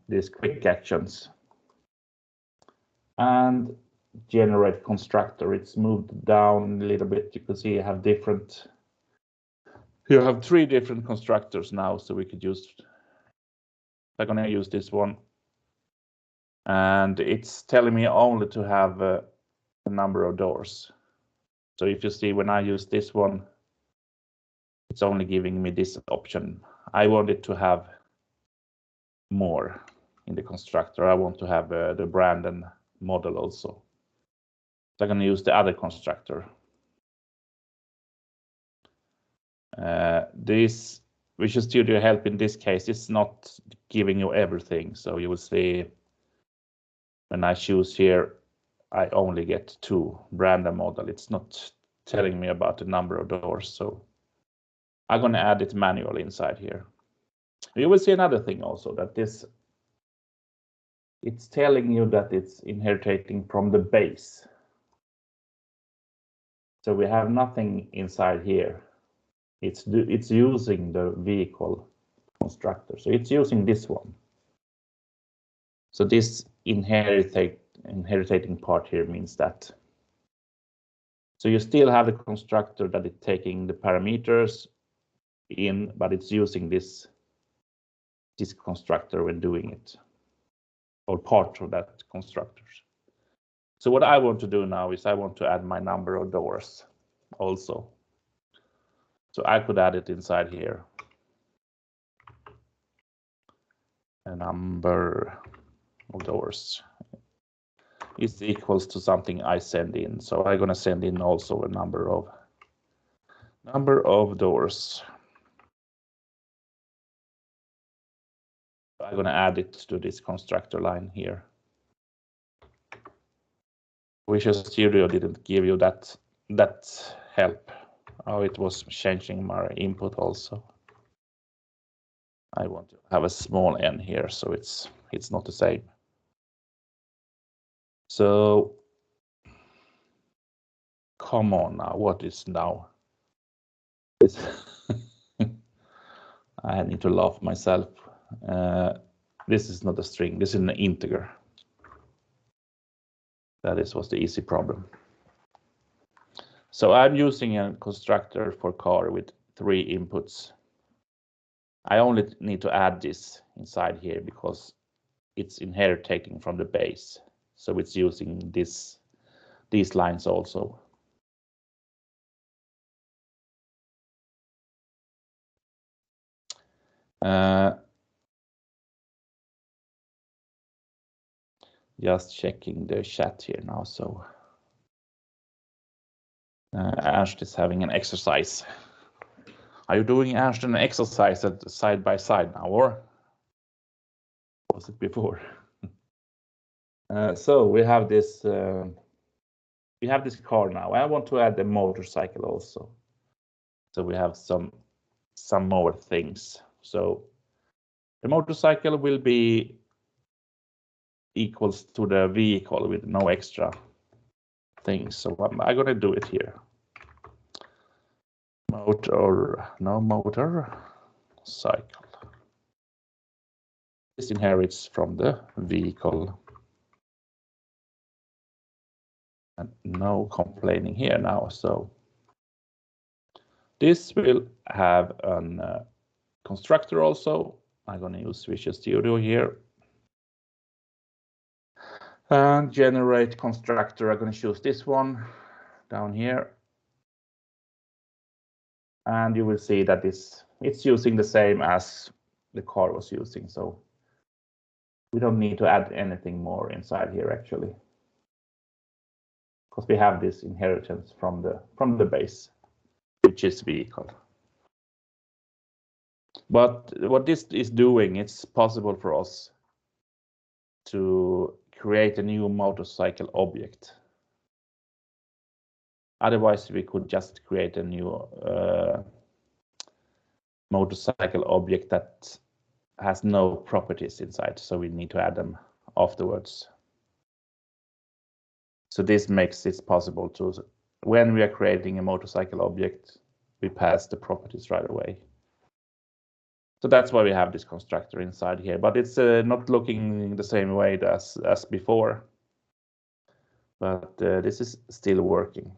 these quick actions. And generate constructor, it's moved down a little bit. You can see you have three different constructors now, so we could use, I'm gonna use this one. And it's telling me only to have a number of doors. So if you see, when I use this one, it's only giving me this option. I want it to have more in the constructor. I want to have the brand and model also. So I'm going to use the other constructor. This Visual Studio Help in this case is not giving you everything. So you will see when I choose here, I only get 2, brand and model. It's not telling me about the number of doors. So I'm going to add it manually inside here. You will see another thing also, that it's telling you that it's inheriting from the base. So we have nothing inside here. It's using the vehicle constructor. So it's using this one. So this inheriting part here means that. So you still have the constructor that is taking the parameters in, but it's using this constructor when doing it, or part of that constructor. So what I want to do now is I want to add my number of doors also. So I could add it inside here. A number of doors is equals to something I send in. So I'm going to send in also a number of doors. I'm going to add it to this constructor line here. Visual Studio didn't give you that help. Oh, it was changing my input also. I want to have a small n here, so it's not the same. So come on now, what is now? I need to laugh myself. This is not a string, this is an integer. That was the easy problem. So I'm using a constructor for car with 3 inputs. I only need to add this inside here because it's inheriting from the base. So it's using these lines also. Just checking the chat here now. So Ernst is having an exercise. Are you doing, Ernst, an exercise at side by side now, or was it before? So we have this car now. I want to add a motorcycle also. So we have some more things. So the motorcycle will be equals to the vehicle with no extra things. So I'm going to do it here. Motor cycle. This inherits from the vehicle. And no complaining here now. So this will have a constructor also. I'm going to use Visual Studio here. And generate constructor. I'm going to choose this one down here. And you will see that it's using the same as the car was using. So we don't need to add anything more inside here actually, because we have this inheritance from the base, which is vehicle. But what this is doing, it's possible for us to create a new motorcycle object. Otherwise, we could just create a new motorcycle object that has no properties inside, so we need to add them afterwards. So this makes it possible to, when we are creating a motorcycle object, we pass the properties right away. So that's why we have this constructor inside here, but it's not looking the same way as before. But this is still working.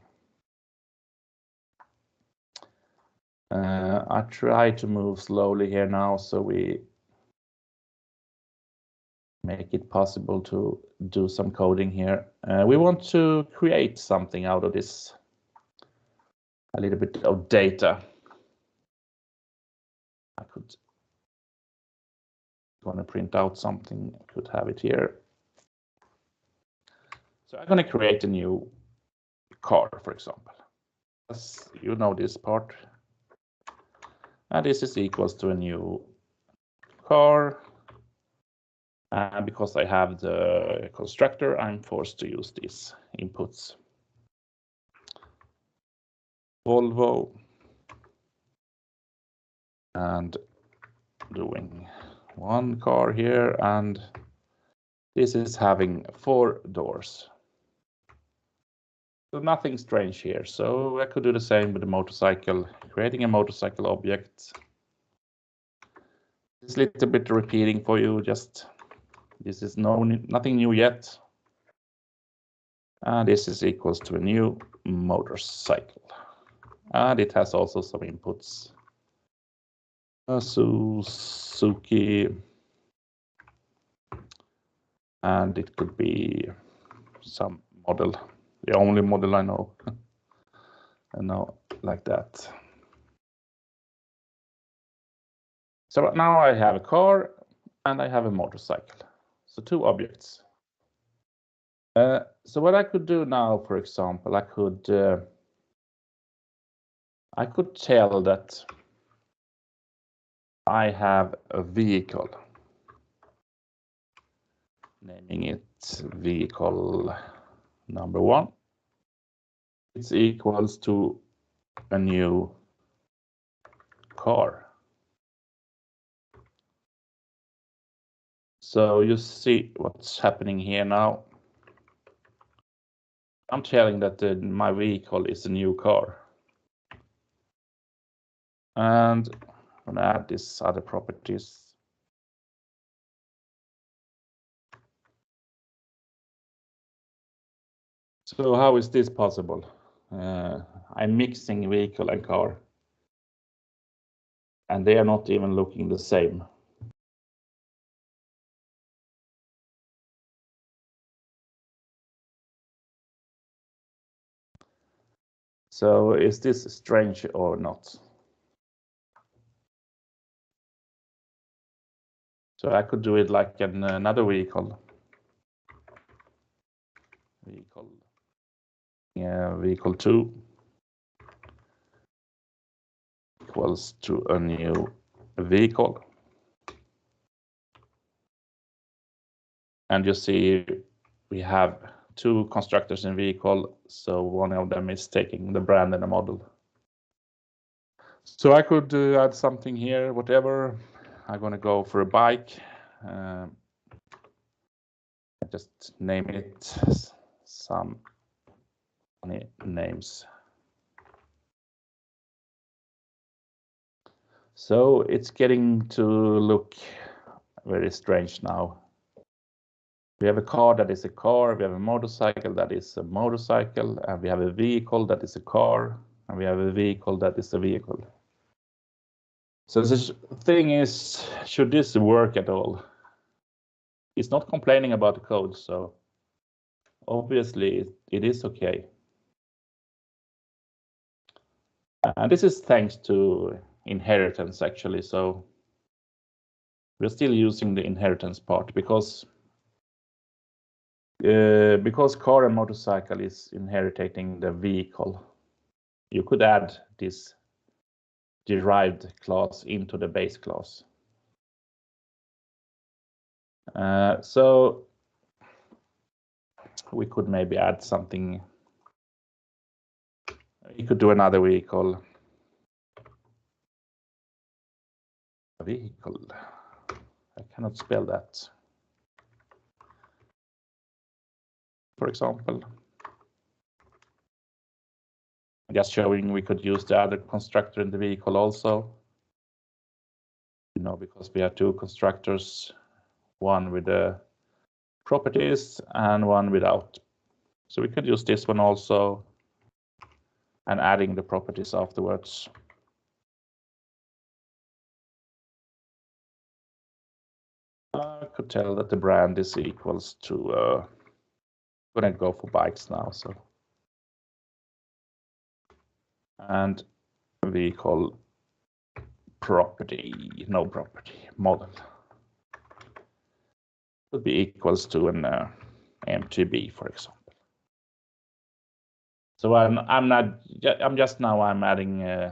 I try to move slowly here now so we make it possible to do some coding here. We want to create something out of this, a little bit of data. I could want to print out something, I could have it here. So I'm going to create a new car, for example. As you know this part. And this is equals to a new car. And because I have the constructor, I'm forced to use these inputs. Volvo. And doing one car here, and this is having 4 doors. So nothing strange here. So I could do the same with the motorcycle, creating a motorcycle object. It's a little bit repeating for you, just this is nothing new yet. And this is equals to a new motorcycle. And it has also some inputs. Suzuki. And it could be some model, the only model I know. And now like that. So now I have a car and I have a motorcycle. So 2 objects. So what I could do now, for example, I could tell that I have a vehicle, naming it vehicle number 1. It's equals to a new car. So you see what's happening here now. I'm telling that my vehicle is a new car. And I'm gonna add these other properties. So how is this possible? I'm mixing vehicle and car. And they are not even looking the same. So is this strange or not? So I could do it like another vehicle. Vehicle 2 equals to a new vehicle. And you see we have 2 constructors in vehicle, so one of them is taking the brand and the model. So I could add something here, whatever. I'm gonna go for a bike. Just name it some funny names. So it's getting to look very strange now. We have a car that is a car, we have a motorcycle that is a motorcycle, and we have a vehicle that is a car, and we have a vehicle that is a vehicle. So the thing is, should this work at all? It's not complaining about the code, so obviously it is okay. And this is thanks to inheritance actually, so we're still using the inheritance part because car and motorcycle is inheriting the vehicle. You could add this derived class into the base class. So we could maybe add something. You could do another vehicle. Vehicle. I cannot spell that. For example. Just showing we could use the other constructor in the vehicle also. because we have two constructors, one with the properties and one without. So we could use this one also and adding the properties afterwards. I could tell that the brand is equals to, I'm gonna go for bikes now, so. And vehicle property, no property, model. Would be equals to an MTB, for example. So I'm just now adding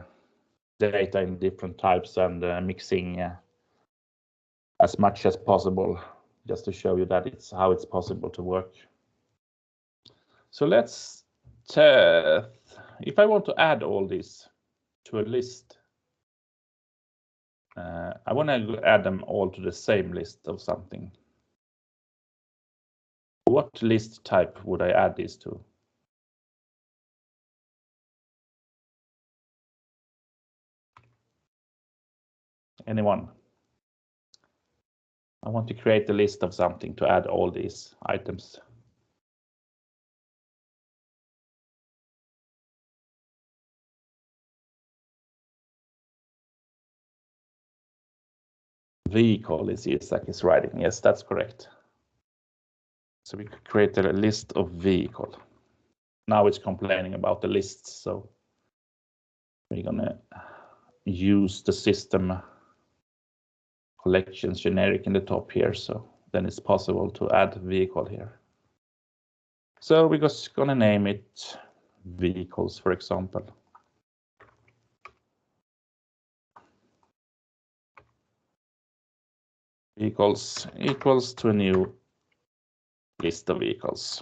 data in different types and mixing as much as possible, just to show you that it's how it's possible to work. So let's if I want to add all this to a list, I want to add them all to the same list of something. What list type would I add this to? Anyone? I want to create a list of something to add all these items. Vehicle is Isak is writing. Yes, that's correct. So we could create a list of vehicle. Now it's complaining about the lists, so we're gonna use the system collections generic in the top here, so then it's possible to add vehicle here. So we're just gonna name it vehicles, for example. Vehicles equals to a new list of vehicles.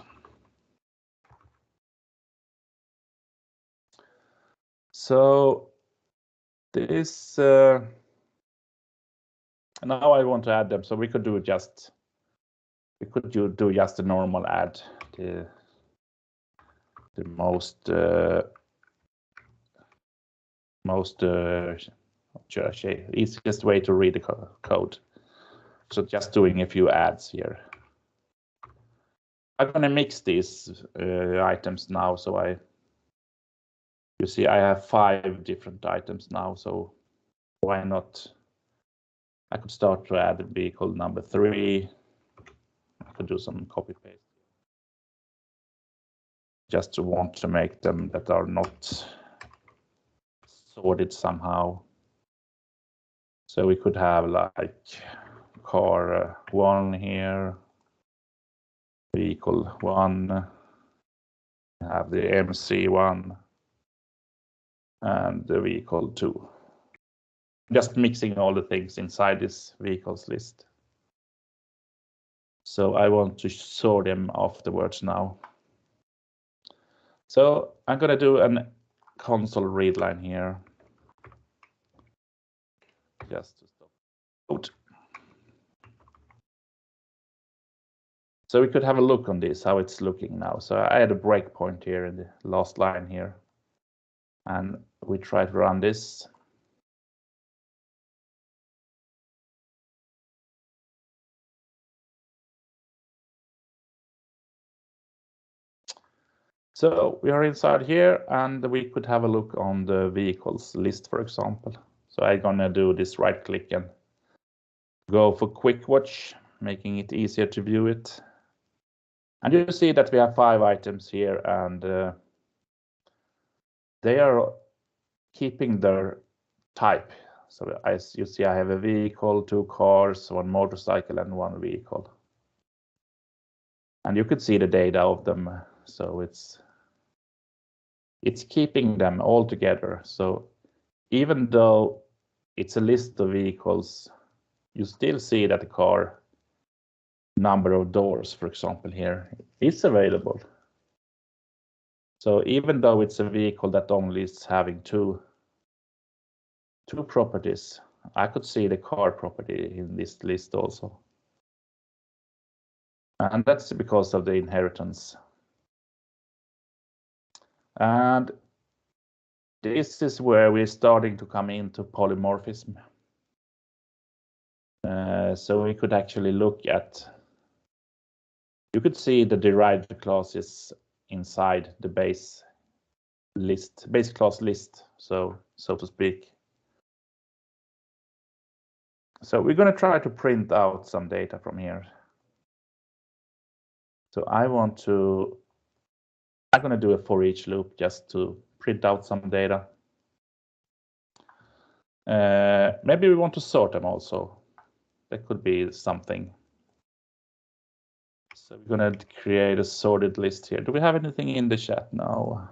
So this now I want to add them, so we could do just a normal add, the most should I say easiest way to read the code. So just doing a few adds here. I'm gonna mix these items now, so you see I have 5 different items now, so why not? I could start to add vehicle number 3. I could do some copy paste. Just to want to make them that are not sorted somehow. So we could have like car 1 here, vehicle 1, have the MC1, and the vehicle 2. Just mixing all the things inside this vehicles list. So I want to sort them afterwards now. So I'm gonna do an console read line here. Just to stop code. So we could have a look on this, how it's looking now. So I had a breakpoint here in the last line here. And we try to run this. So we are inside here and we could have a look on the vehicles list, for example. So I'm gonna do this right click and go for quick watch, making it easier to view it. And you see that we have 5 items here and they are keeping their type. So as you see, I have a vehicle, 2 cars, 1 motorcycle and 1 vehicle. And you could see the data of them. So it's keeping them all together. So even though it's a list of vehicles, you still see that the car number of doors, for example, here is available. So even though it's a vehicle that only is having two properties, I could see the car property in this list also. And that's because of the inheritance. And this is where we're starting to come into polymorphism. So we could actually look at, you could see the derived classes inside the base class list, so to speak. So we're going to try to print out some data from here. So I'm going to do a for each loop just to print out some data. Maybe we want to sort them also. That could be something. So we're going to create a sorted list here. Do we have anything in the chat now?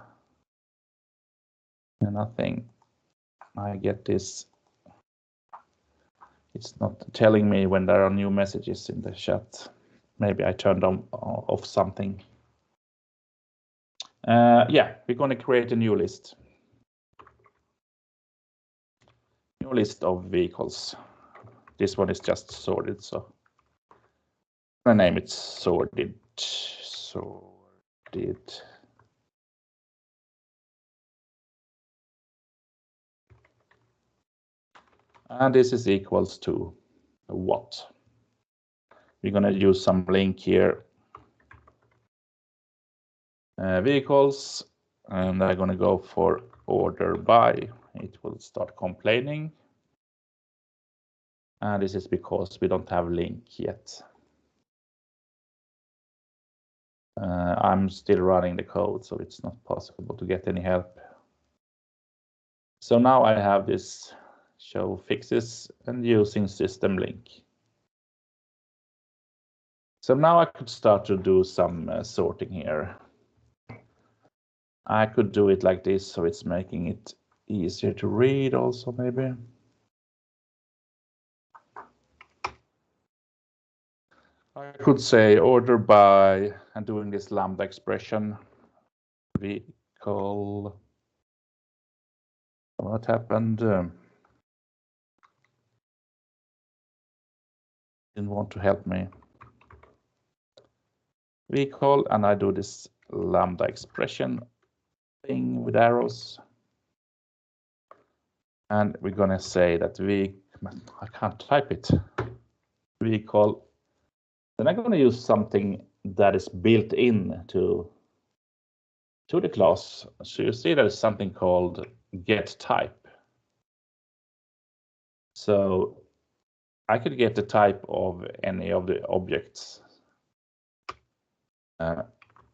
Nothing. I get this. It's not telling me when there are new messages in the chat. Maybe I turned off something. Yeah, we're going to create a new list. New list of vehicles. This one is just sorted, so I name it sorted. Sorted. And this is equals to what? We're going to use some link here. Vehicles, and I'm going to go for order by. It will start complaining. And this is because we don't have link yet. I'm still running the code, so it's not possible to get any help. So now I have this show fixes and using system link. So now I could start to do some sorting here. I could do it like this, so it's making it easier to read also, maybe. I could say order by and doing this lambda expression. Vehicle. What happened? Didn't want to help me. Vehicle, and I do this lambda expression thing with arrows. And we're going to say that I can't type it. Vehicle. Then I'm going to use something that is built in to the class. So you see there's something called get type. So I could get the type of any of the objects.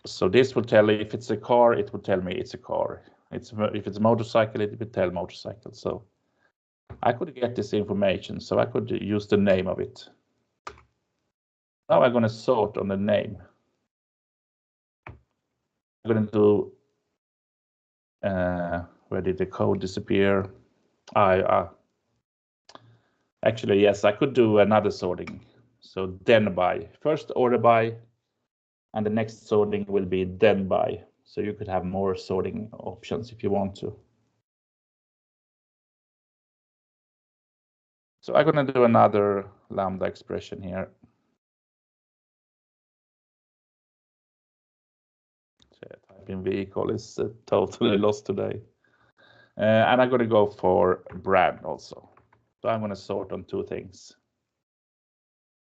So this will tell you if it's a car, it will tell me it's a car. If it's a motorcycle, it will tell motorcycle. So I could get this information, so I could use the name of it. Now I'm going to sort on the name. I'm going to do, where did the code disappear? Actually, yes, I could do another sorting. So then by, first order by, and the next sorting will be then by. So you could have more sorting options if you want to. So I'm going to do another lambda expression here. Typing vehicle is totally lost today. And I'm going to go for brand also. So I'm going to sort on two things.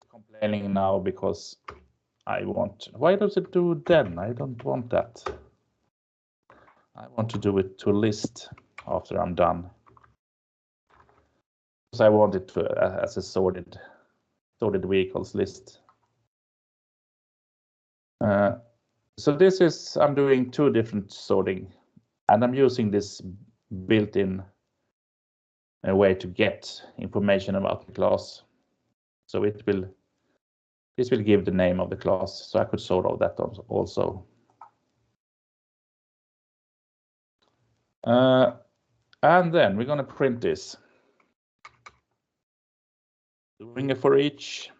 Complaining now because I want, why does it do then? I don't want that. I want to do it to list after I'm done. Because I want it as a sorted vehicles list. So this is, I'm doing two different sorting, and I'm using this built-in way to get information about the class. So this will give the name of the class. So I could sort all that also. And then we're going to print this. Doing a for each.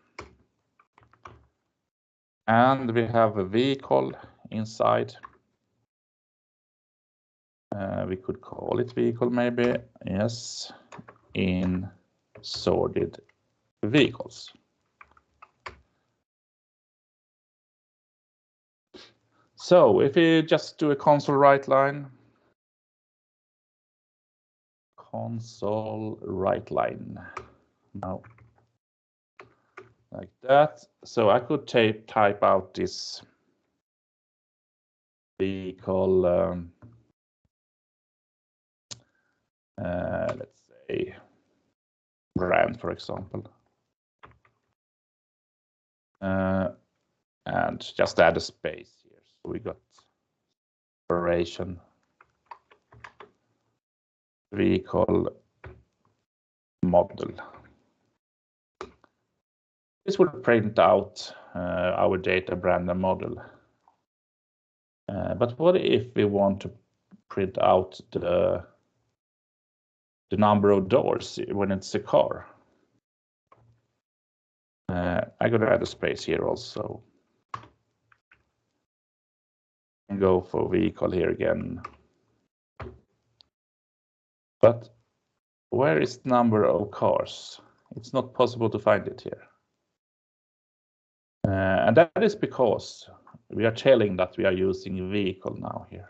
And we have a vehicle inside. We could call it vehicle maybe. Yes, in sorted vehicles. So if we just do a console write line. Console write line. Now like that. So I could type out this vehicle, let's say brand, for example, and just add a space here. So we got operation vehicle model. This will print out our data brand and model. But what if we want to print out the number of doors when it's a car? I'm going to add a space here also. And go for vehicle here again. But where is the number of cars? It's not possible to find it here. And that is because we are telling that we are using vehicle now here.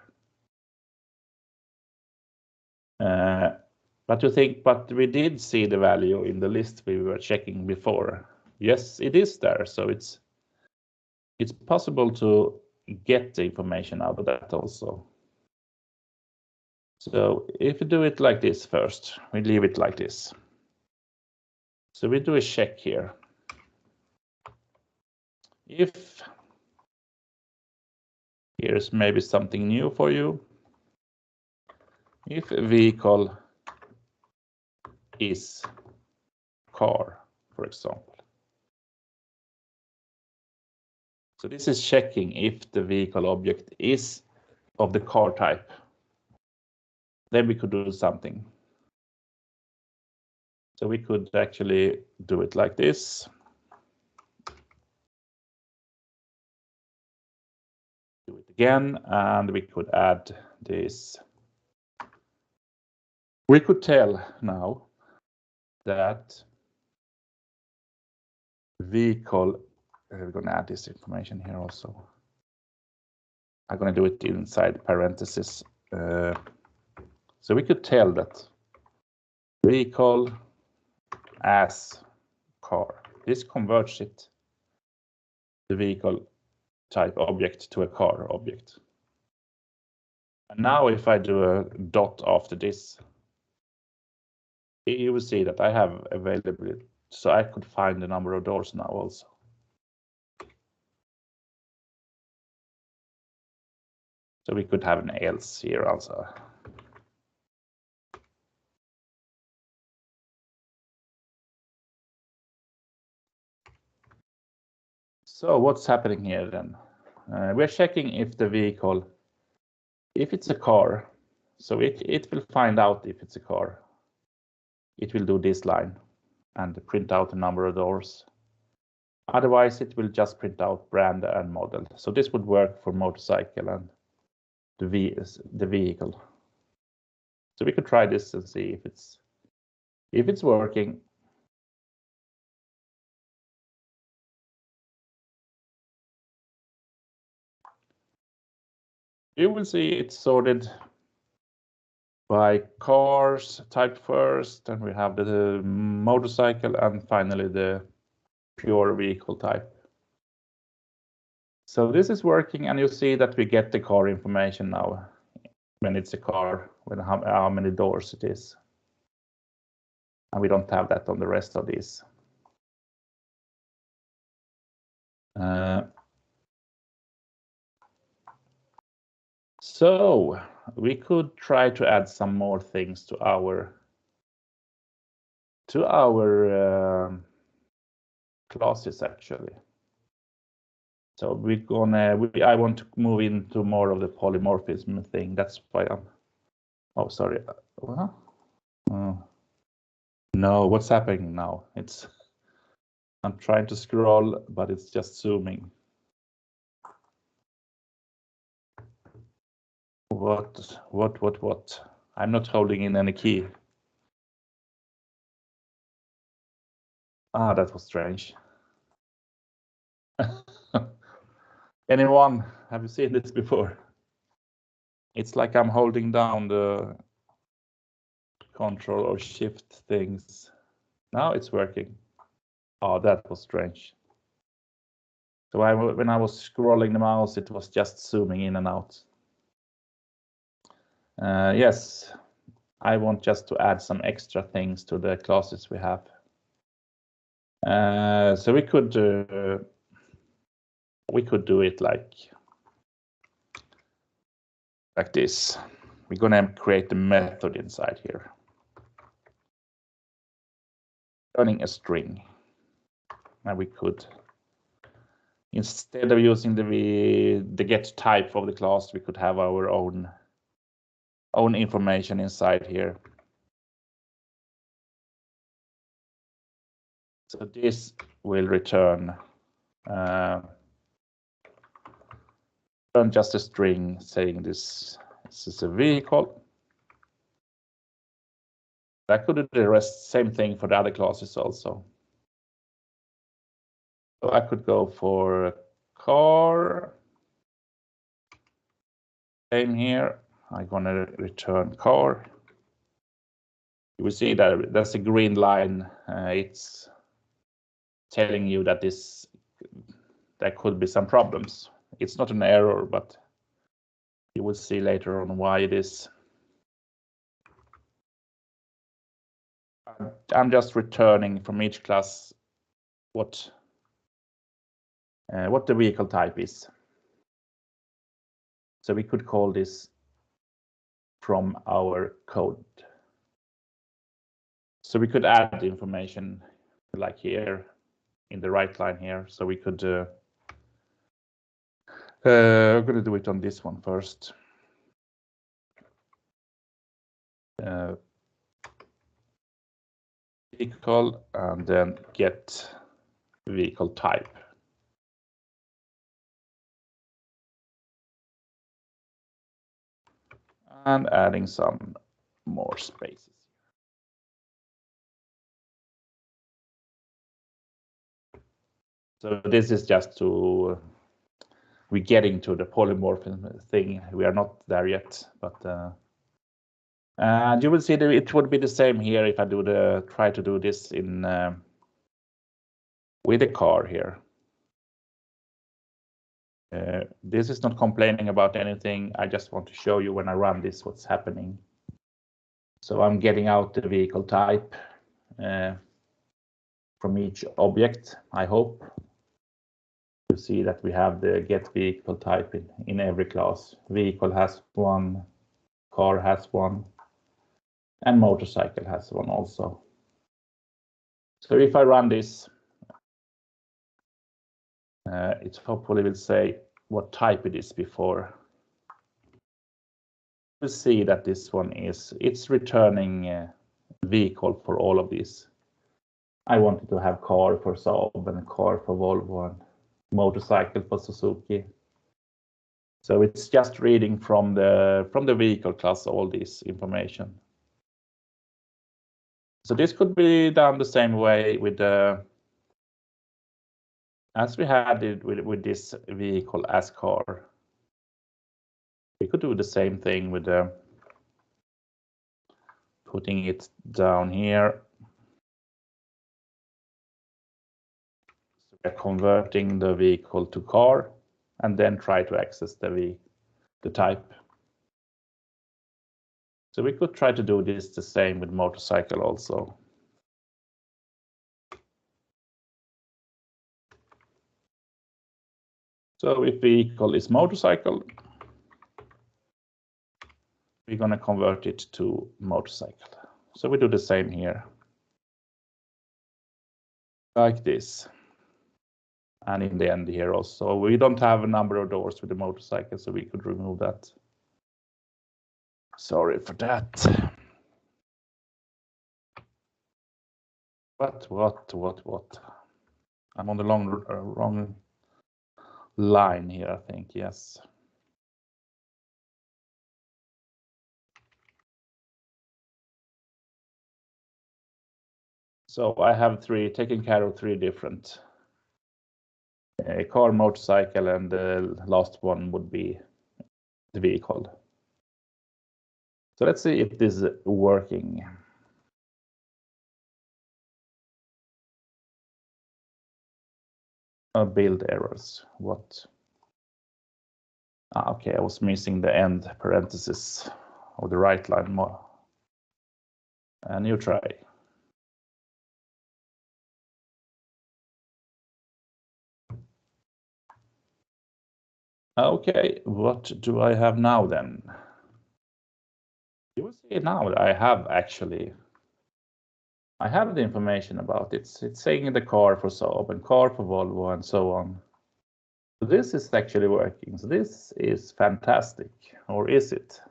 But we did see the value in the list we were checking before. Yes, it is there. So it's possible to get the information out of that also. So if you do it like this first, we leave it like this. So we do a check here. If here's maybe something new for you. If a vehicle is car, for example. So this is checking if the vehicle object is of the car type. Then we could do something. So we could actually do it like this. Do it again, and we could add this. We could tell now that vehicle, we're going to add this information here also. I'm going to do it inside parentheses. So we could tell that vehicle as car. This converts it, the vehicle type object, to a car object. And now if I do a dot after this, you will see that I have availability. So I could find the number of doors now also. So we could have an else here also. So what's happening here then? We're checking if the vehicle, if it's a car, so it will find out if it's a car. It will do this line and print out the number of doors. Otherwise, it will just print out brand and model. So this would work for motorcycle and the vehicle. So we could try this and see if it's working. You will see it's sorted by cars type first, and we have the motorcycle, and finally the pure vehicle type. So this is working, and you see that we get the car information now when it's a car, when how many doors it is. And we don't have that on the rest of these. So we could try to add some more things to our classes actually. So I want to move into more of the polymorphism thing. That's why I'm. Oh, sorry. No, what's happening now? I'm trying to scroll, but it's just zooming. What? I'm not holding in any key. Ah, that was strange. Anyone, have you seen this before? It's like I'm holding down the control or shift things. Now it's working. Oh, that was strange. So when I was scrolling the mouse, it was just zooming in and out. Yes, I want just to add some extra things to the classes we have. So we could do it like this. We're gonna create a method inside here, returning a string. And we could, instead of using the get type of the class, we could have our own information inside here. So this will return just a string saying this is a vehicle. I could do the rest, same thing for the other classes also. So I could go for car. Same here. I'm gonna return car. You will see that there's a green line. It's telling you that there could be some problems. It's not an error, but you will see later on why it is. I'm just returning from each class what the vehicle type is. So we could call this from our code. So we could add information like here in the right line here. So we could, I'm going to do it on this one first. Vehicle and then get vehicle type. And adding some more spaces. So this is just to, we're getting to the polymorphism thing. We are not there yet, but and you will see that it would be the same here if I try to do this in with a car here. This is not complaining about anything. I just want to show you when I run this what's happening. So I'm getting out the vehicle type from each object, I hope. You see that we have the get vehicle type in every class. Vehicle has one, car has one, and motorcycle has one also. So if I run this, it hopefully will say what type it is before. We'll see that this one it's returning vehicle for all of these. I wanted to have car for Saab and a car for Volvo and motorcycle for Suzuki. So it's just reading from the vehicle class all this information. So this could be done the same way with as we had it with this vehicle as car. We could do the same thing with putting it down here. So we're converting the vehicle to car and then try to access the type. So we could try to do this the same with motorcycle also. So if vehicle is motorcycle, we're going to convert it to motorcycle. So we do the same here. Like this. And in the end here also, we don't have a number of doors with the motorcycle, so we could remove that. Sorry for that. What? I'm on the wrong line here, I think, yes. So I have taken care of three different car, motorcycle, and the last one would be the vehicle. So let's see if this is working. Build errors. What? Okay, I was missing the end parenthesis of the right line more. A new try. Okay, what do I have now then? You will see now that I have the information about it. It's saying the car for Saab and car for Volvo and so on. So this is actually working. So this is fantastic, or is it?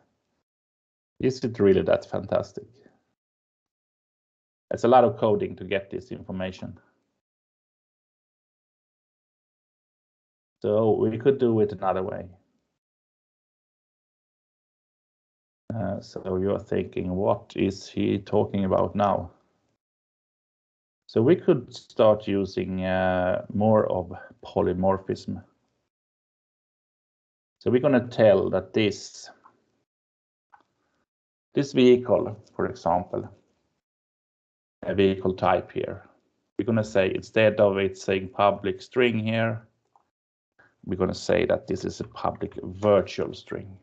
Is it really that fantastic? It's a lot of coding to get this information. So we could do it another way. So you're thinking, what is he talking about now? So we could start using more of polymorphism. So we're going to tell that this vehicle, for example, a vehicle type here, we're going to say, instead of it saying public string here, we're going to say that this is a public virtual string.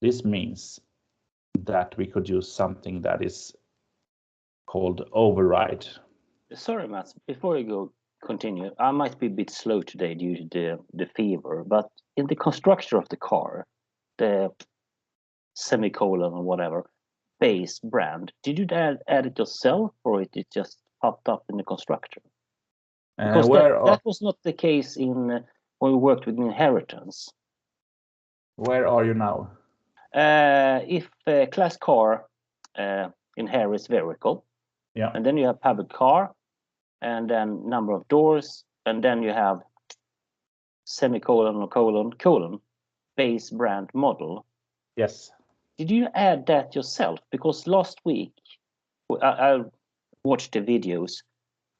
This means that we could use something that is called override. Sorry, Mats, before you continue, I might be a bit slow today due to the fever, but in the constructor of the car, the semicolon or whatever, base brand, did you add it yourself, or it just popped up in the constructor? Because that was not the case in when we worked with inheritance. Where are you now? If class car inherits vehicle, yeah, and then you have public car, and then number of doors, and then you have semicolon or colon base brand model. Yes. Did you add that yourself? Because last week I watched the videos,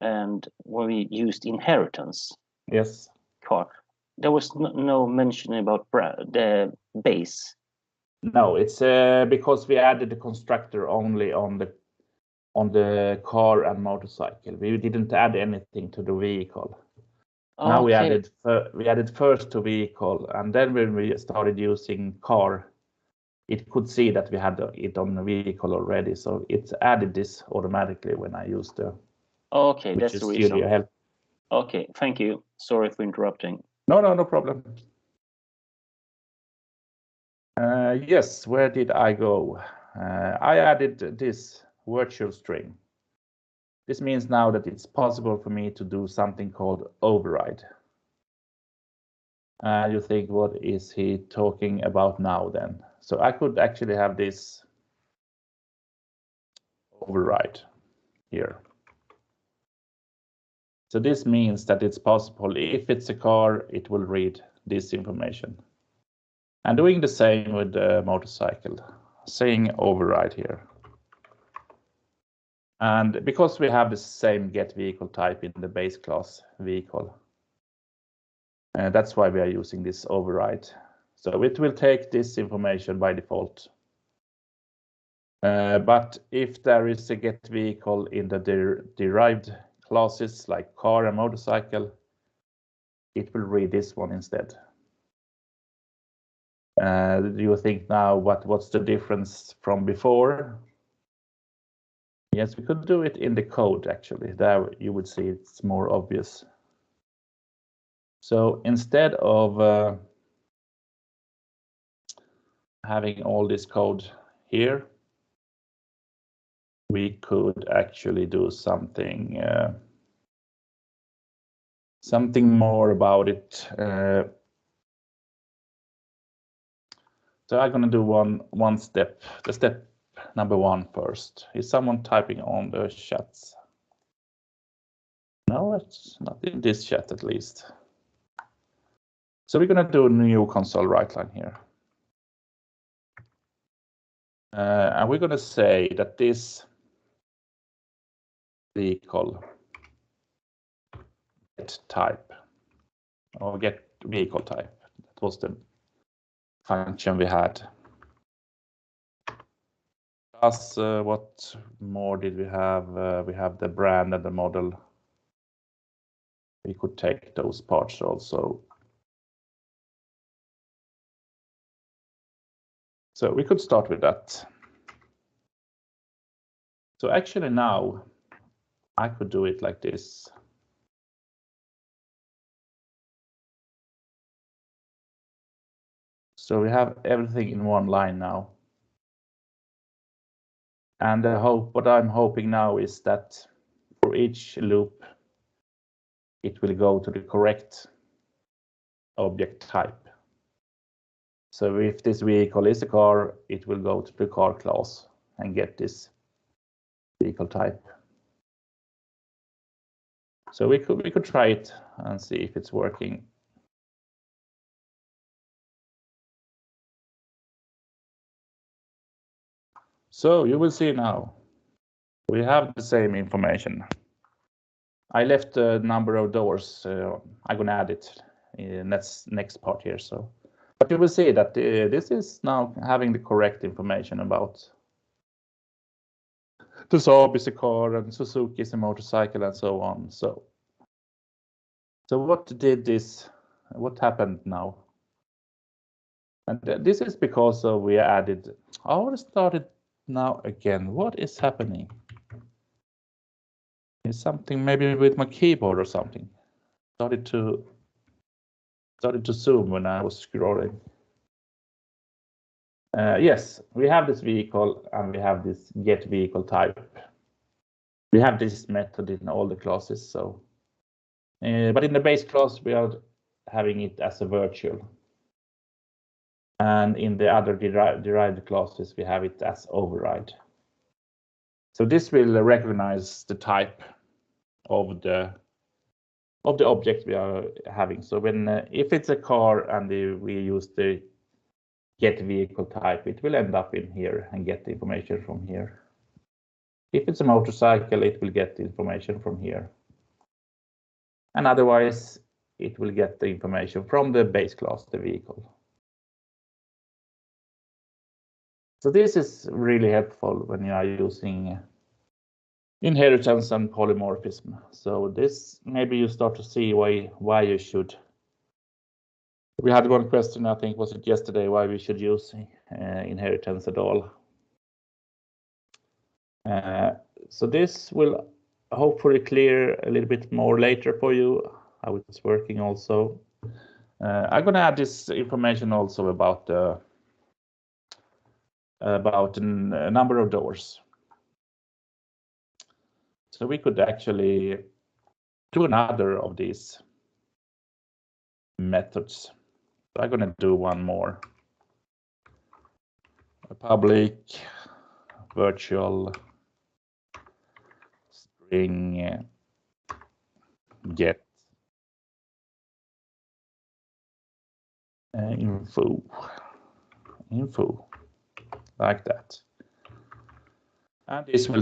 and when we used inheritance, yes, car, there was no mention about the base. No, it's because we added the constructor only on the car and motorcycle. We didn't add anything to the vehicle. Okay. Now we added first to vehicle, and then when we started using car, it could see that we had it on the vehicle already, so it's added this automatically when I used the. Okay, that's the reason. Help. Okay, thank you. Sorry for interrupting. No problem. Yes, where did I go? I added this virtual string. This means now that it's possible for me to do something called override. You think, what is he talking about now then? So I could actually have this override here. So this means that it's possible, if it's a car, it will read this information. And doing the same with the motorcycle, saying override here. And because we have the same get vehicle type in the base class vehicle, that's why we are using this override. So it will take this information by default. But if there is a get vehicle in the derived classes like car and motorcycle, it will read this one instead. Do you think now what's the difference from before? Yes, we could do it in the code actually. There you would see it's more obvious. So instead of having all this code here, we could actually do something more about it. So I'm going to do one step, the step number 1 first. Is someone typing on the chats? No, it's not in this chat at least. So we're going to do a new console write line here. And we're going to say that this vehicle get type or get vehicle type. That was the function we had. Plus, what more did we have? We have the brand and the model. we could take those parts also. So we could start with that. So actually now I could do it like this. So we have everything in one line now. And what I'm hoping now is that for each loop, it will go to the correct object type. So if this vehicle is a car, it will go to the car class and get this vehicle type. So we could try it and see if it's working. So you will see now, we have the same information. I left a number of doors. I'm gonna add it in next part here. So, but you will see that this is now having the correct information about the Saab is a car and Suzuki is a motorcycle and so on. So what did this? What happened now? And this is because we added. I want to start it now again. What is happening? Is something maybe with my keyboard or something? Started to zoom when I was scrolling. Yes, we have this vehicle and we have this get vehicle type. We have this method in all the classes. So, but in the base class we are having it as a virtual. And in the other derived classes, we have it as override. So this will recognize the type of the object we are having. So when if it's a car and we use the get vehicle type, it will end up in here and get the information from here. If it's a motorcycle, it will get the information from here. And otherwise, it will get the information from the base class, the vehicle. So this is really helpful when you are using inheritance and polymorphism. So this, maybe you start to see why you should. We had one question, I think, was it yesterday, why we should use inheritance at all. So this will hopefully clear a little bit more later for you, how it's working also. I'm going to add this information also about a number of doors. So we could actually do another of these methods. So I'm going to do one more. A public virtual string get info like that. And this will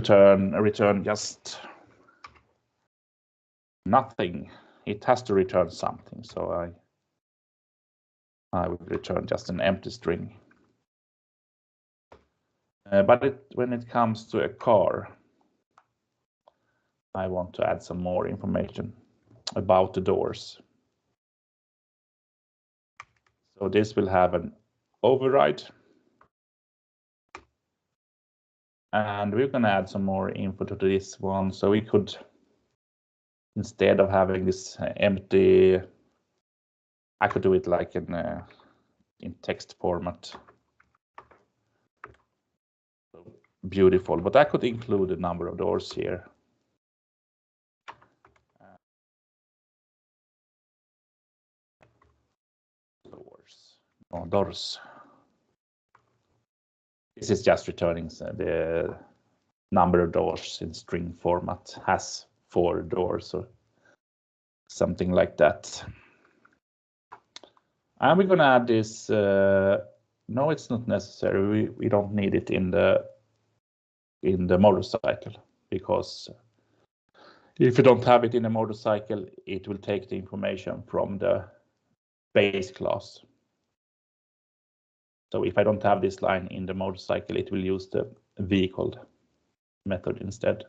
return just nothing. It has to return something. So I will return just an empty string. But when it comes to a car, I want to add some more information about the doors. So this will have an override. And we're going to add some more info to this one. So we could, instead of having this empty, I could do it like in text format. So beautiful, but I could include a number of doors here. Doors. This is just returning the number of doors in string format, has 4 doors or something like that. And we're going to add this. No, it's not necessary. We don't need it in the motorcycle, because if you don't have it in a motorcycle, it will take the information from the base class. So if I don't have this line in the motorcycle, it will use the vehicle method instead.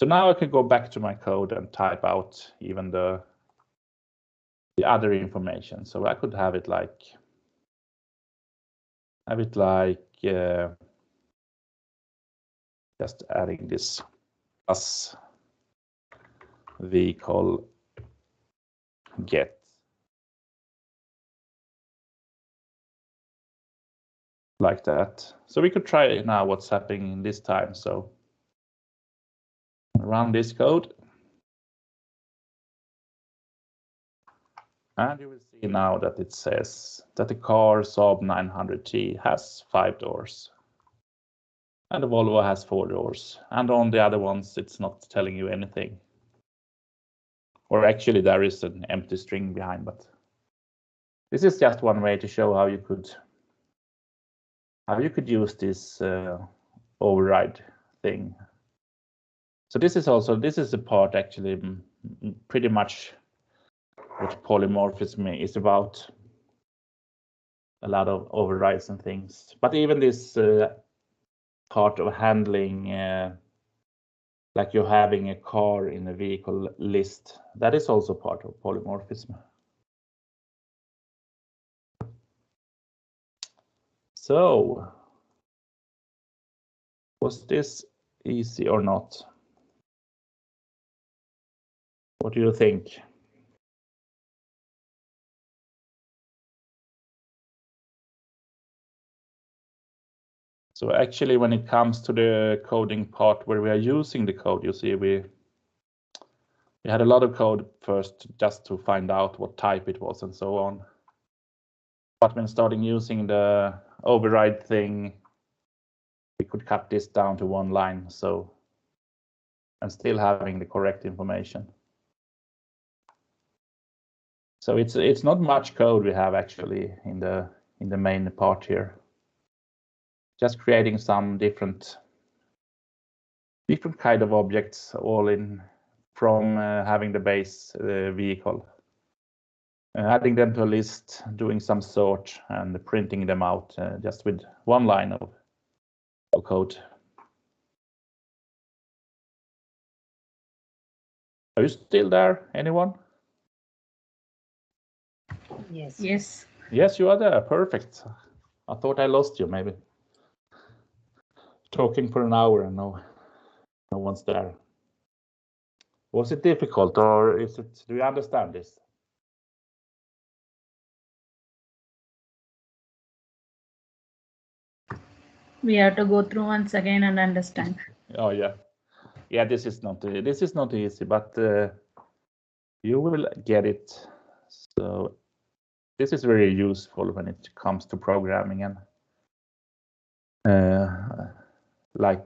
So now I can go back to my code and type out even the other information. So I could have it like just adding this plus vehicle get. Like that. So we could try now what's happening in this time. So run this code. And you will see now that it says that the car Saab 900T has 5 doors. And the Volvo has 4 doors. And on the other ones, it's not telling you anything. Or actually there is an empty string behind, but this is just one way to show how you could use this override thing. So this is the part actually pretty much what polymorphism is about. A lot of overrides and things, but even this part of handling like you're having a car in a vehicle list, that is also part of polymorphism. So was this easy or not? What do you think? So actually, when it comes to the coding part where we are using the code, you see we had a lot of code first just to find out what type it was and so on. But when starting using the override thing, we could cut this down to one line, so and still having the correct information. So it's not much code we have actually in the main part here. Just creating some different kind of objects, all in from having the base vehicle, adding them to a list, doing some sort, and printing them out just with one line of code. Are you still there, anyone? Yes. Yes. Yes, you are there. Perfect. I thought I lost you, maybe. Talking for an hour and no one's there. Was it difficult, or do you understand this? We have to go through once again and understand. Oh yeah. Yeah, this is not easy, but you will get it. So this is very useful when it comes to programming and like,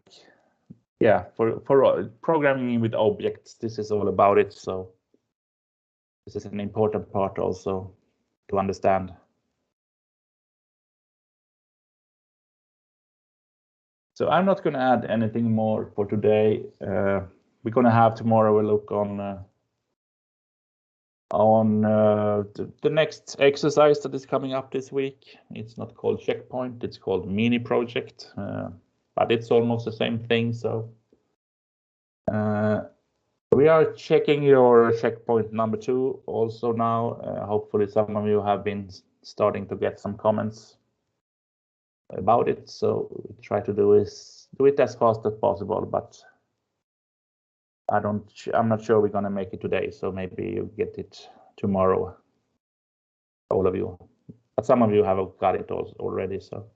yeah, for programming with objects, this is all about it. So this is an important part also to understand. So I'm not going to add anything more for today. We're going to have tomorrow a look on the next exercise that is coming up this week. It's not called checkpoint, it's called mini project, but it's almost the same thing. So we are checking your checkpoint number 2 also now. Hopefully some of you have been starting to get some comments about it, so we try to do it as fast as possible, but I'm not sure we're going to make it today, so maybe you get it tomorrow, all of you, but some of you have got it already. So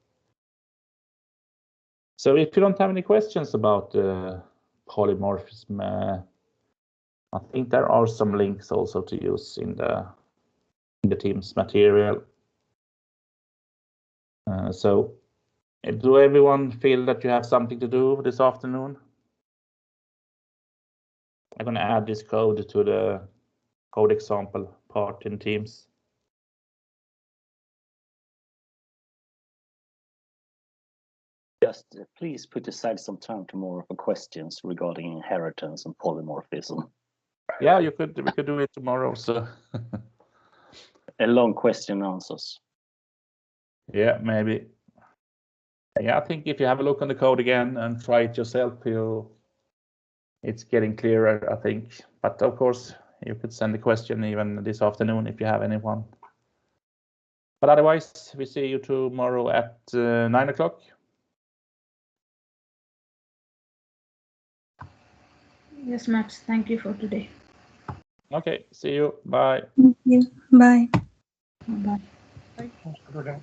if you don't have any questions about polymorphism, I think there are some links also to use in the Teams material. So do everyone feel that you have something to do this afternoon? I'm going to add this code to the code example part in Teams. Just please put aside some time tomorrow for questions regarding inheritance and polymorphism. Yeah, we could do it tomorrow. So A long question answers. yeah, maybe. Yeah, I think if you have a look on the code again and try it yourself, it's getting clearer, I think. But of course, you could send a question even this afternoon if you have anyone. But otherwise, we see you tomorrow at 9 o'clock. Yes, Max. Thank you for today. Okay, see you. Bye. Thank you. Bye. Bye. Thanks for that.